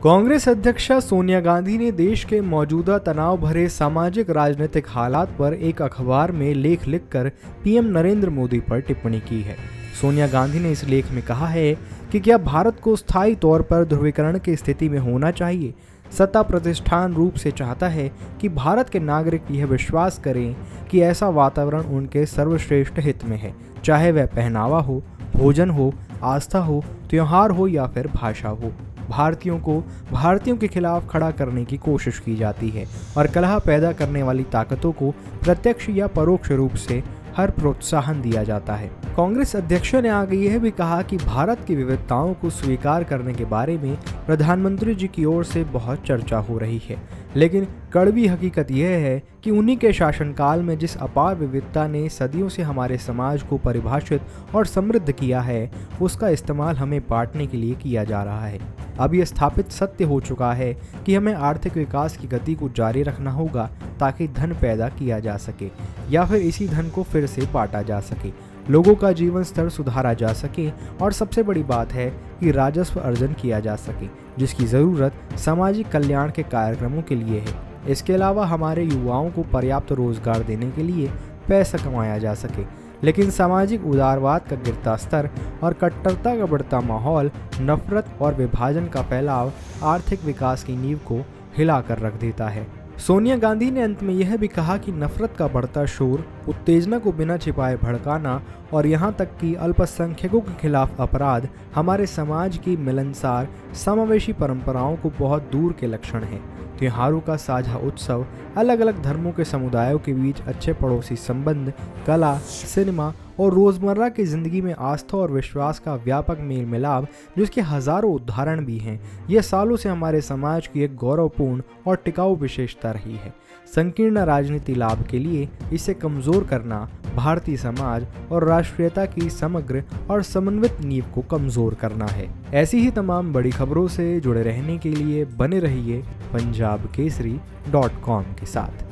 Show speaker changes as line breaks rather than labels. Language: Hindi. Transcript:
कांग्रेस अध्यक्षा सोनिया गांधी ने देश के मौजूदा तनाव भरे सामाजिक राजनीतिक हालात पर एक अखबार में लेख लिखकर पीएम नरेंद्र मोदी पर टिप्पणी की है। सोनिया गांधी ने इस लेख में कहा है कि क्या भारत को स्थायी तौर पर ध्रुवीकरण की स्थिति में होना चाहिए। सत्ता प्रतिष्ठान रूप से चाहता है कि भारत के नागरिक यह विश्वास करें कि ऐसा वातावरण उनके सर्वश्रेष्ठ हित में है, चाहे वह पहनावा हो, भोजन हो, आस्था हो, त्योहार हो या फिर भाषा हो। भारतीयों के खिलाफ खड़ा करने की कोशिश की जाती है और कलह पैदा करने वाली ताकतों को प्रत्यक्ष या परोक्ष रूप से हर प्रोत्साहन दिया जाता है। कांग्रेस अध्यक्ष ने आगे यह भी कहा कि भारत की विविधताओं को स्वीकार करने के बारे में प्रधानमंत्री जी की ओर से बहुत चर्चा हो रही है, लेकिन कड़वी हकीकत यह है कि उन्हीं के शासनकाल में जिस अपार विविधता ने सदियों से हमारे समाज को परिभाषित और समृद्ध किया है, उसका इस्तेमाल हमें बांटने के लिए किया जा रहा है। अब यह स्थापित सत्य हो चुका है कि हमें आर्थिक विकास की गति को जारी रखना होगा ताकि धन पैदा किया जा सके या फिर इसी धन को फिर से बांटा जा सके, लोगों का जीवन स्तर सुधारा जा सके और सबसे बड़ी बात है कि राजस्व अर्जन किया जा सके, जिसकी ज़रूरत सामाजिक कल्याण के कार्यक्रमों के लिए है। इसके अलावा हमारे युवाओं को पर्याप्त रोजगार देने के लिए पैसा कमाया जा सके। लेकिन सामाजिक उदारवाद का गिरता स्तर और कट्टरता का बढ़ता माहौल, नफरत और विभाजन का फैलाव आर्थिक विकास की नींव को हिलाकर रख देता है। सोनिया गांधी ने अंत में यह भी कहा कि नफरत का बढ़ता शोर, उत्तेजना को बिना छिपाए भड़काना और यहाँ तक कि अल्पसंख्यकों के खिलाफ अपराध हमारे समाज की मिलनसार समावेशी परंपराओं को बहुत दूर के लक्षण हैं। त्योहारों का साझा उत्सव, अलग अलग धर्मों के समुदायों के बीच अच्छे पड़ोसी संबंध, कला, सिनेमा और रोज़मर्रा की ज़िंदगी में आस्था और विश्वास का व्यापक मेल मिलाप, जिसके हज़ारों उदाहरण भी हैं, यह सालों से हमारे समाज की एक गौरवपूर्ण और टिकाऊ विशेषता रही है। संकीर्ण राजनीति लाभ के लिए इसे कमज़ोर करना भारतीय समाज और राष्ट्रीयता की समग्र और समन्वित नींव को कमज़ोर करना है। ऐसी ही तमाम बड़ी खबरों से जुड़े रहने के लिए बने रहिए पंजाबकेसरी.com के साथ।